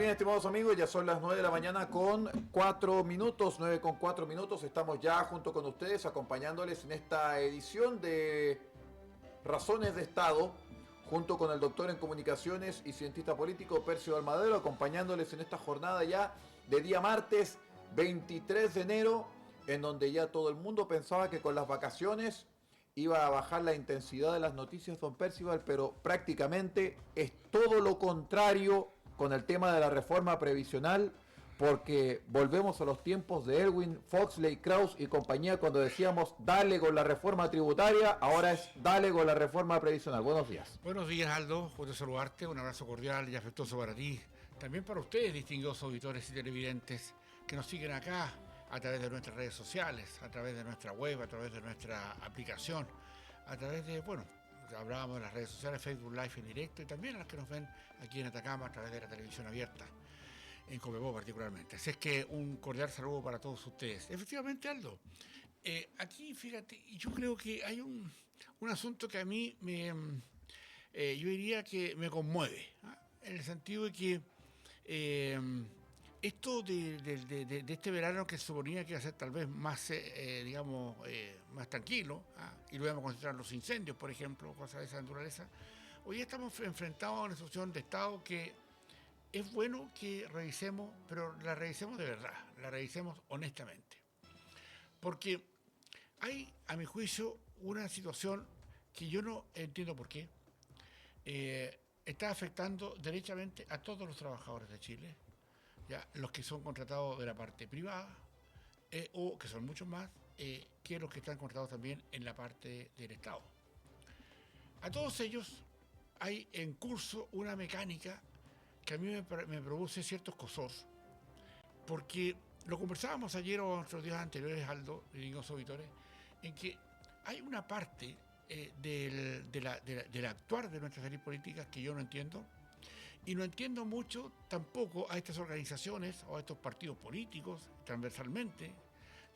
bien, estimados amigos, ya son las 9 de la mañana con 4 minutos, 9 con 4 minutos. Estamos ya junto con ustedes acompañándoles en esta edición de Razones de Estado, junto con el doctor en comunicaciones y cientista político Percio Almadero, acompañándoles en esta jornada ya de día martes 23 de enero, en donde ya todo el mundo pensaba que con las vacaciones iba a bajar la intensidad de las noticias, don Percival, pero prácticamente es todo lo contrario con el tema de la reforma previsional, porque volvemos a los tiempos de Erwin, Foxley, Kraus y compañía, cuando decíamos dale con la reforma tributaria, ahora es dale con la reforma previsional. Buenos días. Buenos días, Aldo, gusto saludarte, un abrazo cordial y afectuoso para ti, también para ustedes, distinguidos auditores y televidentes que nos siguen acá a través de nuestras redes sociales, a través de nuestra web, a través de nuestra aplicación, a través de, bueno, hablábamos de las redes sociales, Facebook Live en directo, y también a las que nos ven aquí en Atacama a través de la televisión abierta, en Copiapó particularmente. Así es que un cordial saludo para todos ustedes. Efectivamente, Aldo, aquí, fíjate, yo creo que hay un asunto que a mí yo diría que me conmueve, ¿ah? En el sentido de que esto de este verano que se suponía que iba a ser tal vez más, digamos, más tranquilo, ¿ah? Y lo íbamos a concentrar en los incendios, por ejemplo, cosas de esa naturaleza, hoy estamos enfrentados a una situación de Estado que es bueno que revisemos, pero la revisemos de verdad, la revisemos honestamente. Porque hay, a mi juicio, una situación que yo no entiendo por qué está afectando derechamente a todos los trabajadores de Chile, ya los que son contratados de la parte privada, o que son muchos más, que los que están contratados también en la parte del Estado. A todos ellos hay en curso una mecánica que a mí me produce cierto escozor, porque lo conversábamos ayer o otros días anteriores, Aldo, y los auditores, en que hay una parte del actuar de nuestras élites políticas que yo no entiendo, y no entiendo mucho tampoco a estas organizaciones o a estos partidos políticos transversalmente,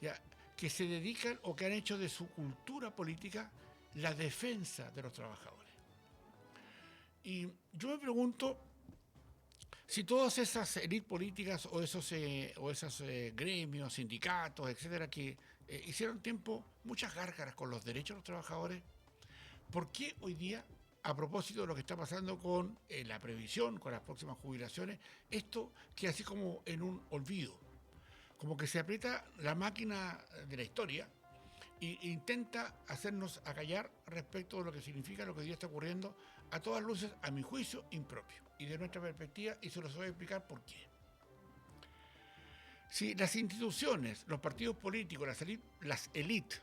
ya, que se dedican o que han hecho de su cultura política la defensa de los trabajadores. Y yo me pregunto si todas esas élites políticas o esos gremios, sindicatos, etcétera, que hicieron tiempo muchas gárgaras con los derechos de los trabajadores, ¿por qué hoy día, a propósito de lo que está pasando con la previsión, con las próximas jubilaciones, esto queda así como en un olvido? Como que se aprieta la máquina de la historia e intenta hacernos acallar respecto de lo que significa lo que hoy día está ocurriendo, a todas luces, a mi juicio, impropio. Y de nuestra perspectiva, y se los voy a explicar por qué. Si las instituciones, los partidos políticos, las élites,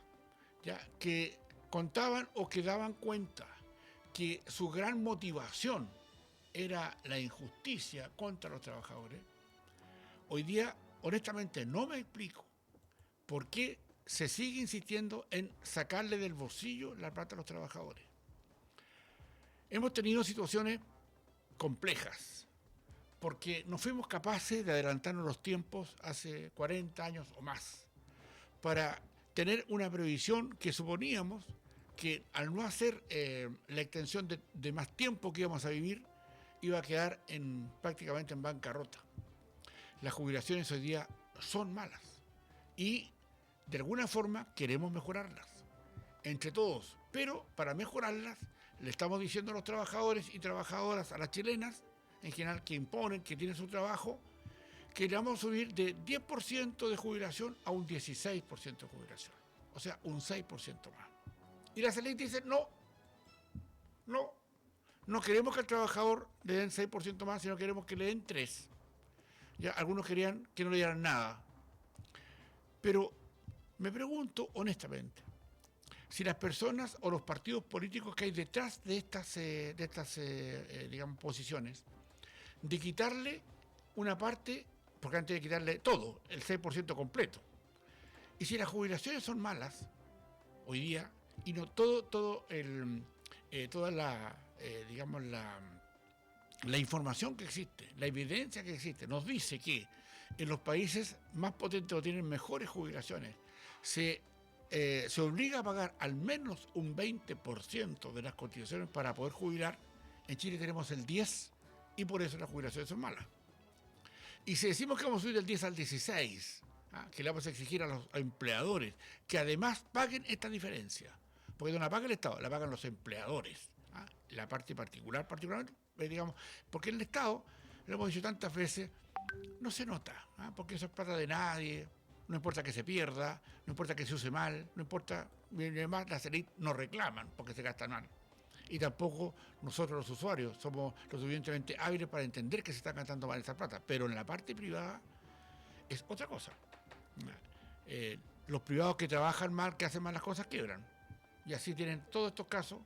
ya, que contaban o que daban cuenta que su gran motivación era la injusticia contra los trabajadores, hoy día, honestamente, no me explico por qué se sigue insistiendo en sacarle del bolsillo la plata a los trabajadores. Hemos tenido situaciones complejas, porque no fuimos capaces de adelantarnos los tiempos hace 40 años o más, para tener una previsión que suponíamos que al no hacer la extensión de más tiempo que íbamos a vivir, iba a quedar prácticamente en bancarrota. Las jubilaciones hoy día son malas y de alguna forma queremos mejorarlas entre todos, pero para mejorarlas le estamos diciendo a los trabajadores y trabajadoras, a las chilenas en general, que imponen, que tienen su trabajo, que le vamos a subir de 10% de jubilación a un 16% de jubilación, o sea, un 6% más. Y las élites dicen, no queremos que al trabajador le den 6% más, sino queremos que le den 3%. Ya, algunos querían que no le dieran nada. Pero me pregunto honestamente, si las personas o los partidos políticos que hay detrás de estas digamos, posiciones, de quitarle una parte, porque antes de quitarle todo, el 6% completo, y si las jubilaciones son malas, hoy día, y no toda digamos, la información que existe, la evidencia que existe, nos dice que en los países más potentes o tienen mejores jubilaciones, se obliga a pagar al menos un 20% de las cotizaciones para poder jubilar. En Chile tenemos el 10% y por eso las jubilaciones son malas. Y si decimos que vamos a subir del 10 al 16, que le vamos a exigir a los empleadores que además paguen esta diferencia, porque no la paga el Estado, la pagan los empleadores, la parte particularmente, digamos, porque el Estado, lo hemos dicho tantas veces, no se nota, porque eso es plata de nadie, no importa que se pierda, no importa que se use mal, no importa, y además las élites no reclaman porque se gastan mal. Y tampoco nosotros los usuarios somos lo suficientemente hábiles para entender que se está gastando mal esa plata, pero en la parte privada es otra cosa. Los privados que trabajan mal, que hacen mal las cosas, quiebran. Y así tienen todos estos casos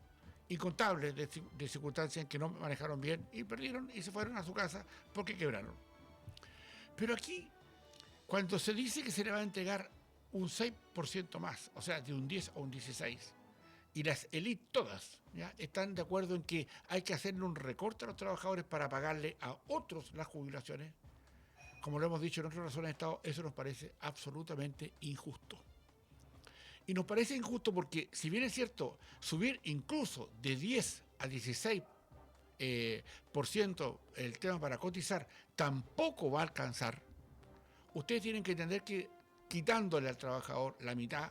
incontables de circunstancias en que no manejaron bien y perdieron y se fueron a su casa porque quebraron. Pero aquí, cuando se dice que se le va a entregar un 6% más, o sea, de un 10 a un 16, y las élites todas ¿ya? Están de acuerdo en que hay que hacerle un recorte a los trabajadores para pagarle a otros las jubilaciones, como lo hemos dicho en otras razones de Estado, eso nos parece absolutamente injusto. Y nos parece injusto porque, si bien es cierto, subir incluso de 10 a 16% el tema para cotizar tampoco va a alcanzar. Ustedes tienen que entender que quitándole al trabajador la mitad,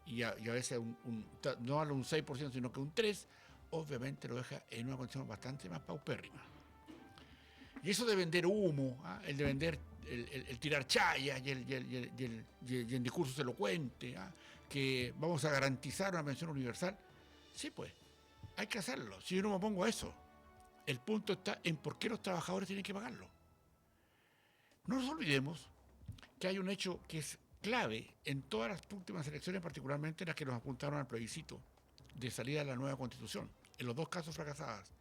y a veces no un 6%, sino que un 3%, obviamente lo deja en una condición bastante más paupérrima. Y eso de vender humo, el de vender, el tirar chayas y el discurso elocuente, que vamos a garantizar una pensión universal, sí pues, hay que hacerlo. Si yo no me opongo a eso, el punto está en por qué los trabajadores tienen que pagarlo. No nos olvidemos que hay un hecho que es clave en todas las últimas elecciones, particularmente en las que nos apuntaron al plebiscito de salida de la nueva Constitución, en los dos casos fracasadas.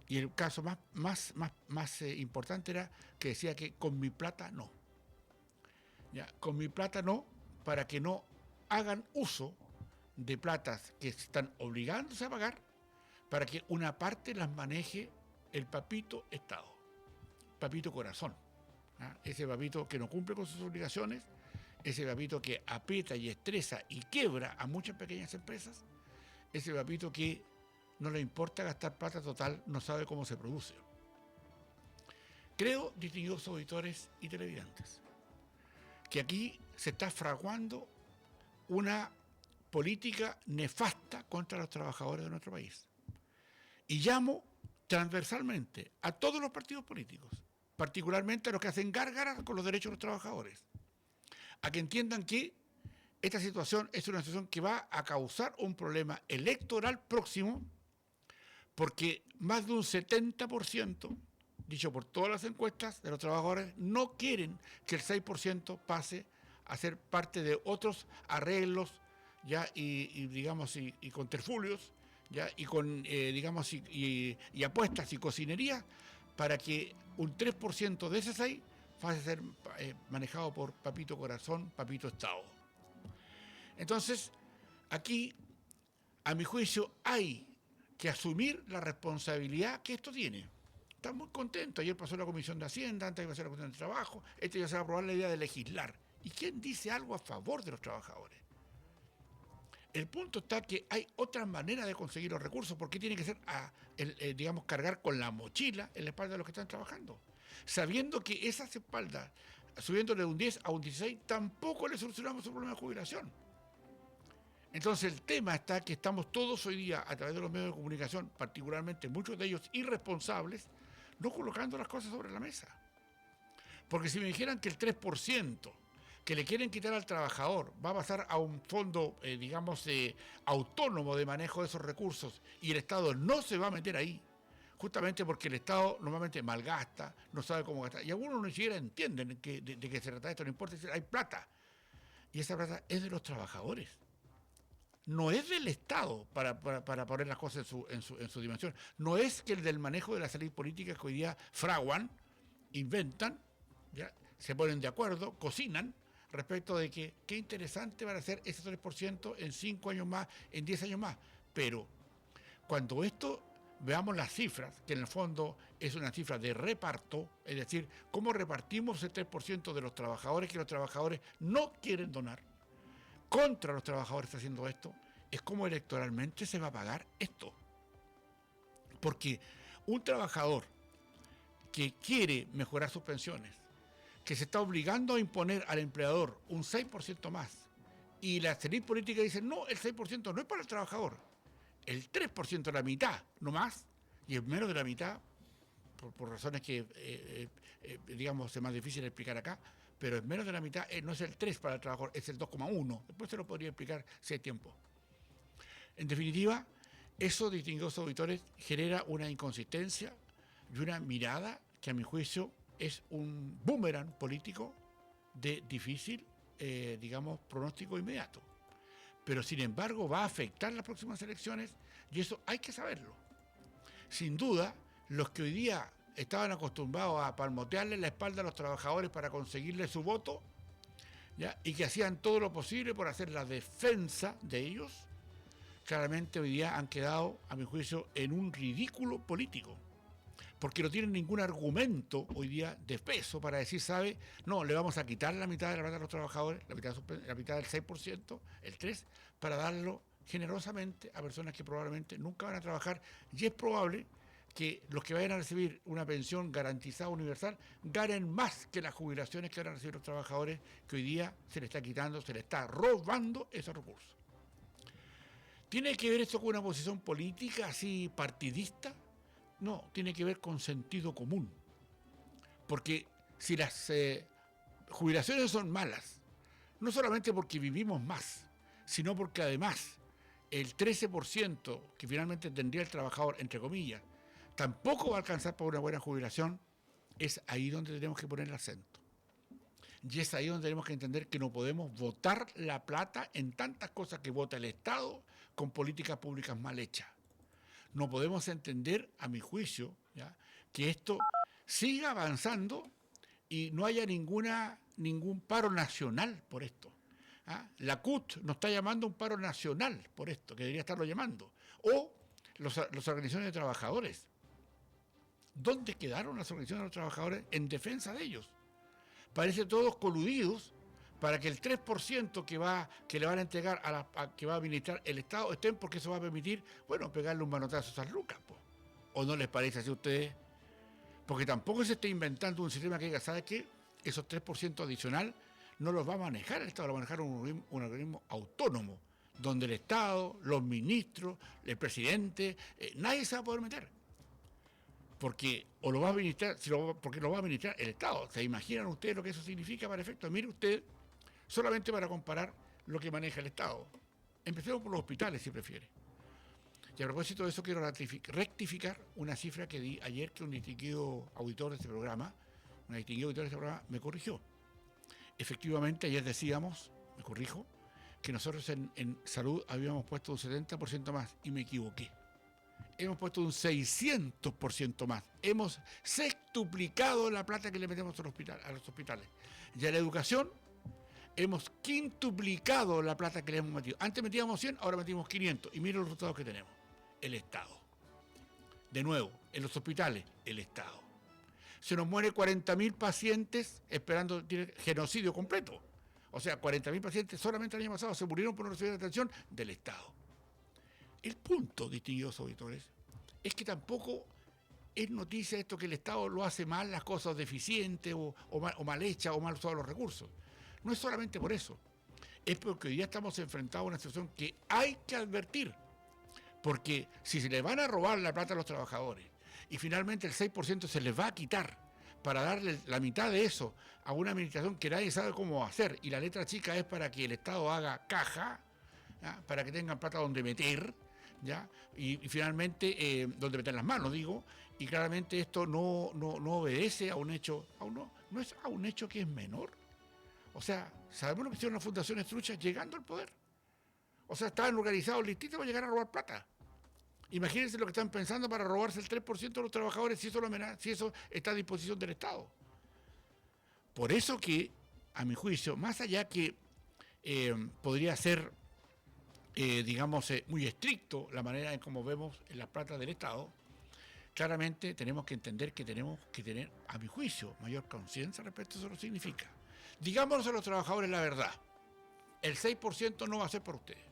Y el caso más importante era que decía que con mi plata no. ¿Ya? Con mi plata no, para que no hagan uso de platas que están obligándose a pagar, para que una parte las maneje el papito Estado, papito corazón. Ese papito que no cumple con sus obligaciones, ese papito que aprieta y estresa y quiebra a muchas pequeñas empresas, ese papito que no le importa gastar plata total, no sabe cómo se produce. Creo, distinguidos auditores y televidentes, que aquí se está fraguando una política nefasta contra los trabajadores de nuestro país. Y llamo transversalmente a todos los partidos políticos, particularmente a los que hacen gárgaras con los derechos de los trabajadores, a que entiendan que esta situación es una situación que va a causar un problema electoral próximo, porque más de un 70%, dicho por todas las encuestas de los trabajadores, no quieren que el 6% pase a ser parte de otros arreglos ya y digamos y conterfulios ya y con digamos y apuestas y cocinería para que un 3% de ese 6 pase a ser manejado por papito corazón, papito Estado. Entonces, aquí, a mi juicio, hay que asumir la responsabilidad que esto tiene. Están muy contentos. Ayer pasó la Comisión de Hacienda, antes iba a ser la Comisión de Trabajo, ya se va a aprobar la idea de legislar. ¿Y quién dice algo a favor de los trabajadores? El punto está que hay otras maneras de conseguir los recursos, porque tiene que ser, digamos, cargar con la mochila en la espalda de los que están trabajando. Sabiendo que esas espaldas, subiéndole de un 10 a un 16, tampoco le solucionamos el problema de jubilación. Entonces el tema está que estamos todos hoy día, a través de los medios de comunicación, particularmente muchos de ellos irresponsables, no colocando las cosas sobre la mesa. Porque si me dijeran que el 3% que le quieren quitar al trabajador va a pasar a un fondo, digamos, autónomo de manejo de esos recursos y el Estado no se va a meter ahí, justamente porque el Estado normalmente malgasta, no sabe cómo gastar. Y algunos ni siquiera entienden de qué se trata esto, no importa si hay plata. Y esa plata es de los trabajadores. No es del Estado para poner las cosas en su dimensión. No es que el del manejo de las élites políticas que hoy día fraguan, inventan, ¿ya? Se ponen de acuerdo, cocinan respecto de que qué interesante van a ser ese 3% en 5 años más, en 10 años más. Pero cuando veamos las cifras, que en el fondo es una cifra de reparto, es decir, cómo repartimos el 3% de los trabajadores que los trabajadores no quieren donar, contra los trabajadores está haciendo esto, es como electoralmente se va a pagar esto. Porque un trabajador que quiere mejorar sus pensiones, que se está obligando a imponer al empleador un 6% más, y la élite política dice, no, el 6% no es para el trabajador, el 3%, la mitad, no más, y es menos de la mitad, por razones que, digamos, es más difícil de explicar acá, pero es menos de la mitad, no es el 3 para el trabajador, es el 2,1. Después se lo podría explicar si hay tiempo. En definitiva, eso, distinguidos auditores, genera una inconsistencia y una mirada que a mi juicio es un boomerang político de difícil, digamos, pronóstico inmediato. Pero sin embargo va a afectar las próximas elecciones y eso hay que saberlo. Sin duda, los que hoy día estaban acostumbrados a palmotearle la espalda a los trabajadores para conseguirle su voto, ¿ya? Y que hacían todo lo posible por hacer la defensa de ellos, claramente hoy día han quedado, a mi juicio, en un ridículo político. Porque no tienen ningún argumento hoy día de peso para decir, ¿sabe? No, le vamos a quitar la mitad de la plata a los trabajadores, la mitad del 6%, el 3%, para darlo generosamente a personas que probablemente nunca van a trabajar. Y es probable que los que vayan a recibir una pensión garantizada universal ganen más que las jubilaciones que van a recibir los trabajadores, que hoy día se les está quitando, se les está robando esos recursos. ¿Tiene que ver esto con una posición política así partidista? No, tiene que ver con sentido común. Porque si las jubilaciones son malas, no solamente porque vivimos más, sino porque además el 13% que finalmente tendría el trabajador, entre comillas, tampoco va a alcanzar para una buena jubilación, es ahí donde tenemos que poner el acento. Y es ahí donde tenemos que entender que no podemos votar la plata en tantas cosas que vota el Estado con políticas públicas mal hechas. No podemos entender, a mi juicio, ¿ya?, que esto siga avanzando y no haya ningún paro nacional por esto. ¿Ah? La CUT nos está llamando a un paro nacional por esto, que debería estarlo llamando. O las organizaciones de trabajadores. ¿Dónde quedaron las organizaciones de los trabajadores en defensa de ellos? Parece todos coludidos para que el 3% que le van a entregar que va a administrar el Estado estén, porque eso va a permitir, bueno, pegarle un manotazo a esas lucas, po. ¿O no les parece así a ustedes? Porque tampoco se está inventando un sistema que diga, ¿sabe qué? Esos 3% adicional no los va a manejar el Estado, lo va a manejar un organismo autónomo, donde el Estado, los ministros, el presidente, nadie se va a poder meter. Porque o lo va a administrar, porque lo va a administrar el Estado. ¿Se imaginan ustedes lo que eso significa para efectos? Mire usted, solamente para comparar lo que maneja el Estado. Empecemos por los hospitales, si prefiere. Y a propósito de eso, quiero rectificar una cifra que di ayer, que un distinguido auditor de este programa, me corrigió. Efectivamente, ayer decíamos, me corrijo, que nosotros en salud habíamos puesto un 70% más, y me equivoqué. Hemos puesto un 600% más. Hemos sextuplicado la plata que le metemos a los hospitales. Y a la educación hemos quintuplicado la plata que le hemos metido. Antes metíamos 100, ahora metimos 500. Y miren los resultados que tenemos. El Estado. De nuevo, en los hospitales, el Estado. Se nos mueren 40.000 pacientes esperando genocidio completo. O sea, 40.000 pacientes solamente el año pasado se murieron por no recibir atención del Estado. El punto, distinguidos auditores, es que tampoco es noticia esto que el Estado lo hace mal, las cosas deficientes o mal hechas o mal usados los recursos. No es solamente por eso. Es porque hoy día estamos enfrentados a una situación que hay que advertir. Porque si se le van a robar la plata a los trabajadores y finalmente el 6% se les va a quitar para darle la mitad de eso a una administración que nadie sabe cómo hacer, y la letra chica es para que el Estado haga caja, ¿ya?, para que tengan plata donde meter, ¿ya?, y finalmente donde meter las manos, digo, y claramente esto no obedece a un hecho, no es a un hecho que es menor. O sea, sabemos lo que hicieron las fundaciones truchas llegando al poder. O sea, estaban organizados listitos para llegar a robar plata. Imagínense lo que están pensando para robarse el 3% de los trabajadores si eso está a disposición del Estado. Por eso que, a mi juicio, más allá que podría ser, digamos, muy estricto la manera en cómo vemos las plata del Estado, claramente tenemos que entender que tenemos que tener, a mi juicio, mayor conciencia respecto a eso lo que significa. Digámonos a los trabajadores la verdad. El 6% no va a ser para ustedes.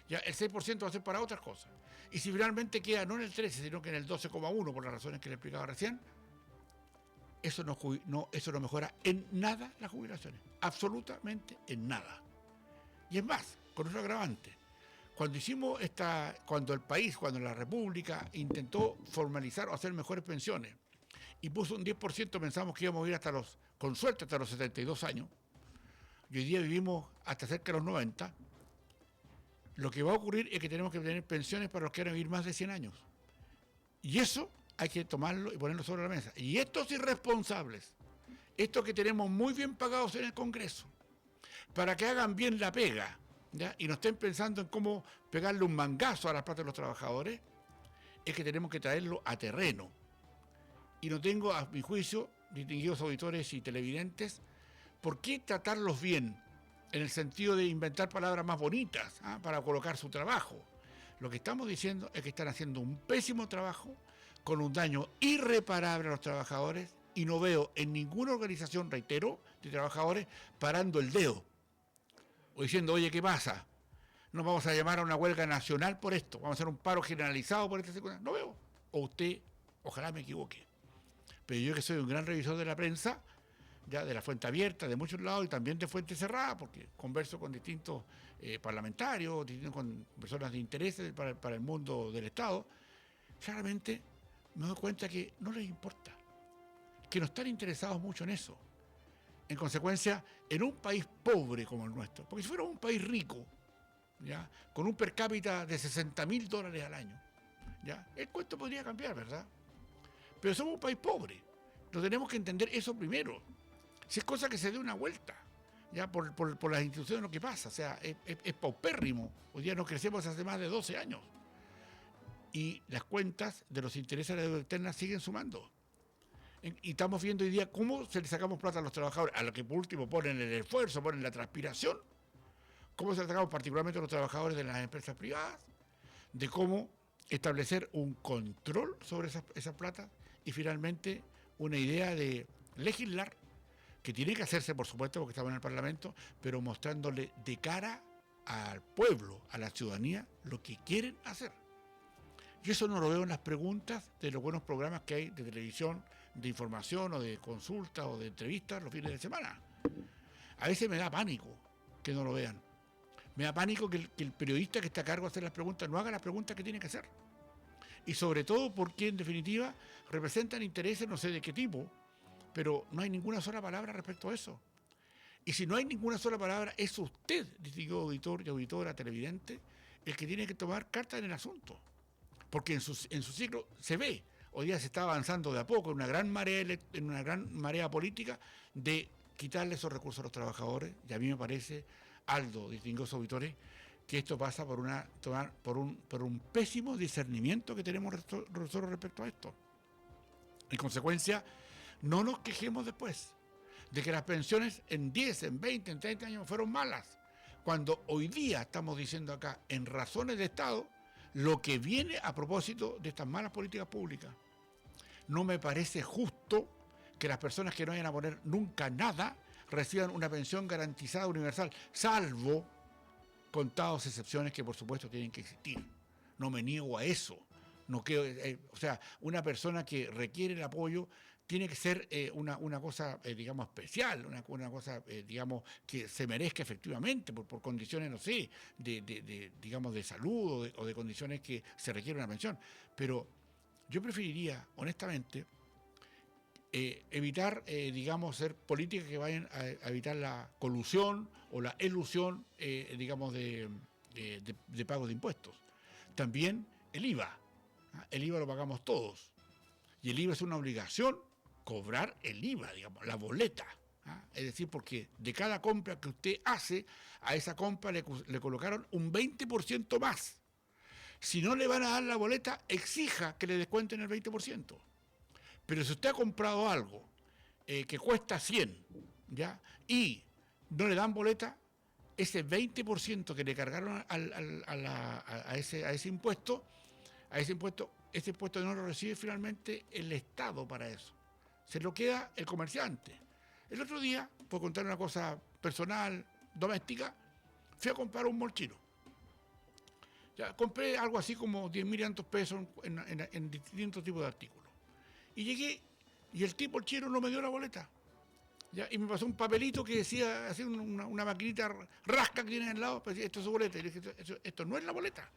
Ya, el 6% va a ser para otras cosas. Y si finalmente queda no en el 13, sino que en el 12,1, por las razones que le explicaba recién, eso no mejora en nada las jubilaciones, absolutamente en nada. Y es más, con otro agravante. Cuando la República intentó formalizar o hacer mejores pensiones y puso un 10%, pensamos que íbamos a ir con suerte hasta los 72 años, y hoy día vivimos hasta cerca de los 90, lo que va a ocurrir es que tenemos que tener pensiones para los que van a vivir más de 100 años. Y eso hay que tomarlo y ponerlo sobre la mesa. Y estos irresponsables, estos que tenemos muy bien pagados en el Congreso, para que hagan bien la pega, ¿ya? Y no estén pensando en cómo pegarle un mangazo a las plata de los trabajadores, es que tenemos que traerlo a terreno. Y no tengo, a mi juicio, distinguidos auditores y televidentes, ¿por qué tratarlos bien? En el sentido de inventar palabras más bonitas para colocar su trabajo. Lo que estamos diciendo es que están haciendo un pésimo trabajo con un daño irreparable a los trabajadores, y no veo en ninguna organización, reitero, de trabajadores parando el dedo o diciendo, oye, ¿qué pasa? Nos vamos a llamar a una huelga nacional por esto, vamos a hacer un paro generalizado por esta circunstancia. No veo. O usted, ojalá me equivoque. Pero yo, que soy un gran revisor de la prensa, ya de la fuente abierta, de muchos lados, y también de fuente cerrada, porque converso con distintos parlamentarios, con personas de interés para el mundo del Estado, claramente me doy cuenta que no les importa, que no están interesados mucho en eso. En consecuencia, en un país pobre como el nuestro, porque si fuera un país rico, ¿ya?, con un per cápita de $60.000 al año, ¿ya?, el cuento podría cambiar, ¿verdad? Pero somos un país pobre. No tenemos que entender eso primero. Si es cosa que se dé una vuelta, ya por las instituciones, lo que pasa, o sea, es paupérrimo. Hoy día nos crecemos hace más de 12 años. Y las cuentas de los intereses de la deuda externa siguen sumando. Y estamos viendo hoy día cómo se le sacamos plata a los trabajadores, a los que por último ponen el esfuerzo, ponen la transpiración, cómo se le sacamos particularmente a los trabajadores de las empresas privadas, de cómo establecer un control sobre esas plata, y finalmente una idea de legislar, que tiene que hacerse, por supuesto, porque estamos en el Parlamento, pero mostrándole de cara al pueblo, a la ciudadanía, lo que quieren hacer. Y eso no lo veo en las preguntas de los buenos programas que hay de televisión, de información o de consulta o de entrevistas los fines de semana. A veces me da pánico que no lo vean. Me da pánico que el periodista que está a cargo de hacer las preguntas no haga las preguntas que tiene que hacer. Y sobre todo porque, en definitiva, representan intereses no sé de qué tipo, pero no hay ninguna sola palabra respecto a eso. Y si no hay ninguna sola palabra, es usted, distinguido auditor y auditora, televidente, el que tiene que tomar carta en el asunto. Porque en su ciclo se ve, hoy día se está avanzando de a poco en una gran marea política de quitarle esos recursos a los trabajadores. Y a mí me parece, Aldo, distinguidos auditores, que esto pasa por un pésimo discernimiento que tenemos nosotros respecto a esto. En consecuencia, no nos quejemos después de que las pensiones en 10, en 20, en 30 años fueron malas, cuando hoy día estamos diciendo acá, en razones de Estado, lo que viene a propósito de estas malas políticas públicas. No me parece justo que las personas que no vayan a poner nunca nada reciban una pensión garantizada universal, salvo contadas excepciones que por supuesto tienen que existir. No me niego a eso. No quiero, o sea, una persona que requiere el apoyo tiene que ser una cosa, digamos, especial, una cosa, digamos, que se merezca efectivamente por condiciones, no sé, digamos, de salud o de condiciones que se requiere una pensión. Pero yo preferiría, honestamente, evitar, digamos, hacer políticas que vayan a evitar la colusión o la elusión, digamos, de pago de impuestos. También el IVA. El IVA lo pagamos todos. Y el IVA es una obligación cobrar el IVA, digamos, la boleta. Es decir, porque de cada compra que usted hace, a esa compra le colocaron un 20% más. Si no le van a dar la boleta, exija que le descuenten el 20%. Pero si usted ha comprado algo que cuesta 100, ¿ya?, y no le dan boleta, ese 20% que le cargaron a ese impuesto, ese impuesto no lo recibe finalmente el Estado para eso. Se lo queda el comerciante. El otro día, por contar una cosa personal, doméstica, fui a comprar un molchino. Ya, compré algo así como 10.000 y tantos pesos en distintos tipos de artículos. Y llegué Y el tipo, el chino, no me dio la boleta. ¿Ya? Y me pasó un papelito que decía, así una maquinita rasca que tiene al lado, pues, esto es su boleta. Y le dije, esto no es la boleta.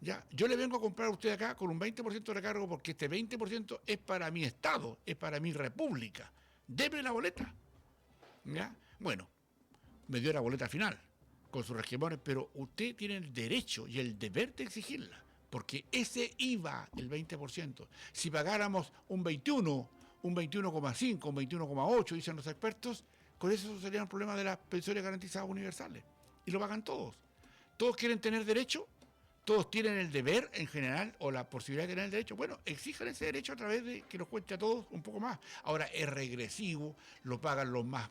¿Ya? Yo le vengo a comprar a usted acá con un 20% de recargo porque este 20% es para mi Estado, es para mi república. Deme la boleta. ¿Ya? Bueno, me dio la boleta final con sus resquemores, pero usted tiene el derecho y el deber de exigirla, porque ese IVA, el 20%, si pagáramos un 21, un 21,5, un 21,8, dicen los expertos, con eso sería el problema de las pensiones garantizadas universales. Y lo pagan todos. Todos quieren tener derecho, todos tienen el deber en general o la posibilidad de tener el derecho. Bueno, exijan ese derecho a través de que nos cueste a todos un poco más. Ahora es regresivo, lo pagan los más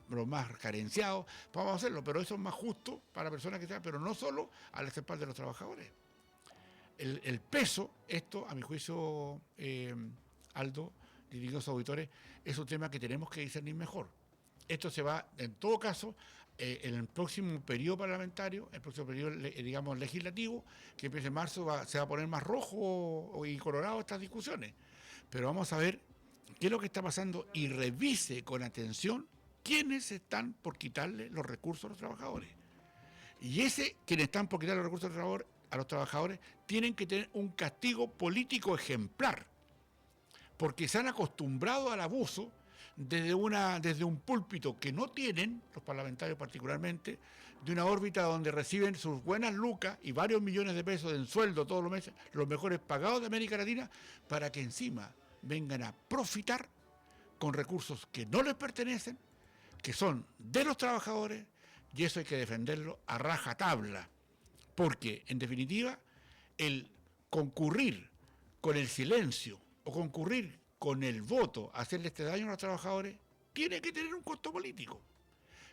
carenciados, vamos a hacerlo, pero eso es más justo para personas que sean, pero no solo a la espaldas de los trabajadores. El peso, esto, a mi juicio, Aldo, distinguidos auditores, es un tema que tenemos que discernir mejor. Esto se va, en todo caso, en el próximo periodo parlamentario, el próximo periodo, digamos, legislativo, que empiece en marzo, se va a poner más rojo y colorado estas discusiones. Pero vamos a ver qué es lo que está pasando y revise con atención quiénes están por quitarle los recursos a los trabajadores. Y quienes están por quitarle los recursos a los trabajadores, tienen que tener un castigo político ejemplar, porque se han acostumbrado al abuso desde un púlpito que no tienen, los parlamentarios particularmente, de una órbita donde reciben sus buenas lucas y varios millones de pesos en sueldo todos los meses, los mejores pagados de América Latina, para que encima vengan a profitar con recursos que no les pertenecen, que son de los trabajadores, y eso hay que defenderlo a rajatabla, porque en definitiva el concurrir con el silencio o concurrir con el voto a hacerle este daño a los trabajadores, tiene que tener un costo político.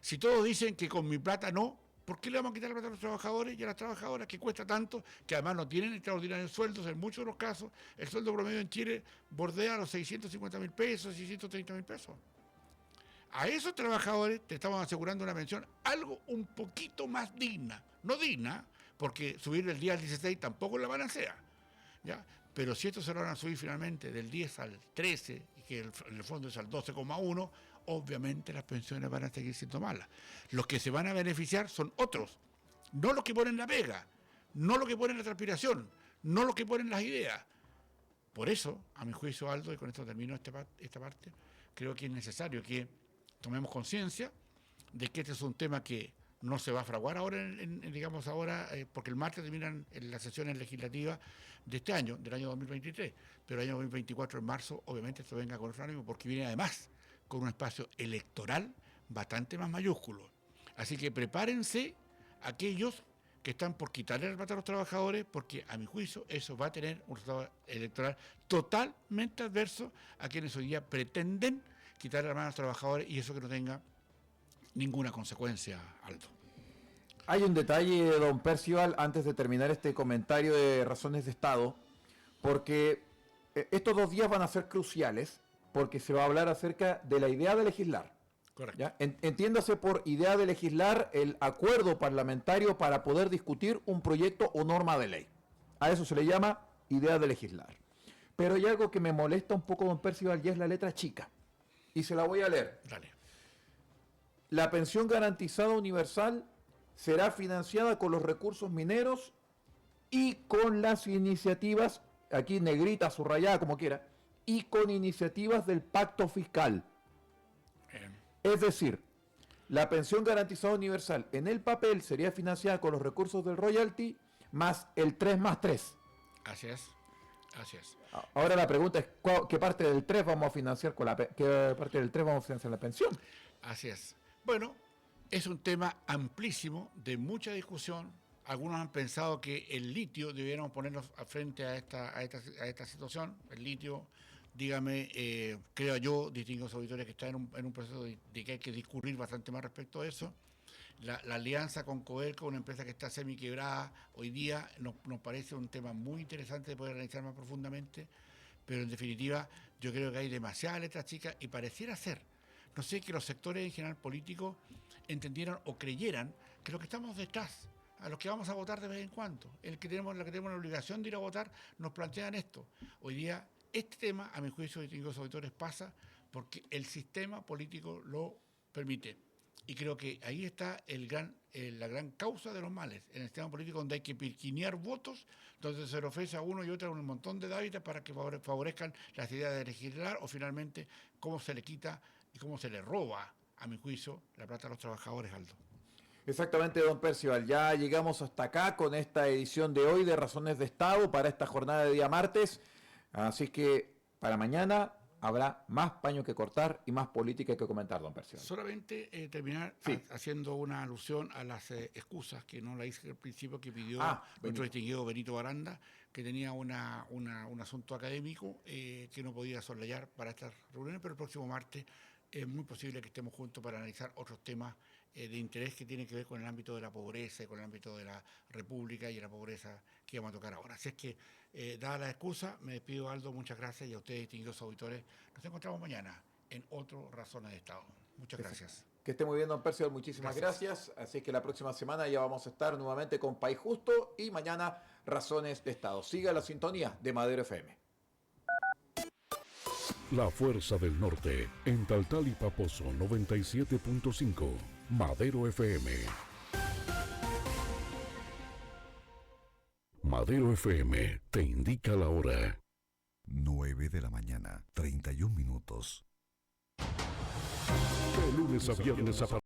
Si todos dicen que con mi plata no, ¿por qué le vamos a quitar la plata a los trabajadores y a las trabajadoras que cuesta tanto, que además no tienen extraordinarios sueldos? En muchos de los casos, el sueldo promedio en Chile bordea los 650.000 pesos, 630.000 pesos. A esos trabajadores te estamos asegurando una pensión algo un poquito más digna. No digna, porque subir del 10 al 16 tampoco es la panacea, ¿ya? Pero si esto se lo van a subir finalmente del 10 al 13, y que en el fondo es al 12,1, obviamente las pensiones van a seguir siendo malas. Los que se van a beneficiar son otros, no los que ponen la pega, no los que ponen la transpiración, no los que ponen las ideas. Por eso, a mi juicio, Aldo, y con esto termino esta parte, creo que es necesario que tomemos conciencia de que este es un tema que no se va a fraguar ahora, digamos ahora, porque el martes terminan las sesiones legislativas de este año, del año 2023, pero el año 2024, en marzo, obviamente esto venga con otro ánimo, porque viene además con un espacio electoral bastante más mayúsculo. Así que prepárense aquellos que están por quitarle la plata a los trabajadores, porque a mi juicio eso va a tener un resultado electoral totalmente adverso a quienes hoy día pretenden quitarle la mano a los trabajadores, y eso que no tenga ninguna consecuencia, Aldo. Hay un detalle, don Percival, antes de terminar este comentario de razones de Estado, porque estos 2 días van a ser cruciales, porque se va a hablar acerca de la idea de legislar. Correcto. ¿Ya? Entiéndase por idea de legislar el acuerdo parlamentario para poder discutir un proyecto o norma de ley. A eso se le llama idea de legislar. Pero hay algo que me molesta un poco, don Percival, y es la letra chica. Y se la voy a leer. Dale. La pensión garantizada universal será financiada con los recursos mineros y con las iniciativas, aquí negrita, subrayada, como quiera, y con iniciativas del pacto fiscal. Es decir, la pensión garantizada universal en el papel sería financiada con los recursos del royalty más el 3+3. Así es, así es. Ahora la pregunta es, ¿qué parte del 3 vamos a financiar qué parte del 3 vamos a financiar la pensión? Así es. Bueno, es un tema amplísimo, de mucha discusión. Algunos han pensado que el litio debiéramos ponernos frente a esta situación. El litio, dígame, creo yo, distinguidos auditores, que está en un proceso de que hay que discurrir bastante más respecto a eso. La alianza con Codelco, una empresa que está semi-quebrada hoy día, nos parece un tema muy interesante de poder analizar más profundamente, pero en definitiva yo creo que hay demasiadas letras chicas y pareciera ser, no sé, que los sectores en general políticos entendieran o creyeran que los que estamos detrás, a los que vamos a votar de vez en cuando, la que tenemos la obligación de ir a votar, nos plantean esto. Hoy día Este tema, a mi juicio, distinguidos auditores, pasa porque el sistema político lo permite. Y creo que ahí está la gran causa de los males, en el sistema político donde hay que pirquinear votos, donde se le ofrece a uno y otro un montón de dávidas para que favorezcan las ideas de legislar, o finalmente cómo se le quita y cómo se le roba, a mi juicio, la plata a los trabajadores, Aldo. Exactamente, don Percival. Ya llegamos hasta acá con esta edición de hoy de Razones de Estado para esta jornada de día martes. Así que para mañana habrá más paño que cortar y más política que comentar, don Percival. Solamente terminar haciendo una alusión a las excusas que no la hice al principio, que pidió nuestro distinguido Benito Baranda, que tenía un asunto académico que no podía soslayar para estas reuniones, pero el próximo martes es muy posible que estemos juntos para analizar otros temas de interés que tienen que ver con el ámbito de la pobreza y con el ámbito de la república y la pobreza que vamos a tocar ahora. Así es que, dada la excusa, me despido, Aldo, muchas gracias, y a ustedes, distinguidos auditores, nos encontramos mañana en otro Razones de Estado. Muchas gracias. Que esté muy bien, don Percival, muchísimas gracias. Así que la próxima semana ya vamos a estar nuevamente con País Justo y mañana Razones de Estado. Siga la sintonía de Madero FM. La Fuerza del Norte, en Taltal y Paposo 97.5, Madero FM. Madero FM te indica la hora. 9 de la mañana, 31 minutos. De lunes a viernes a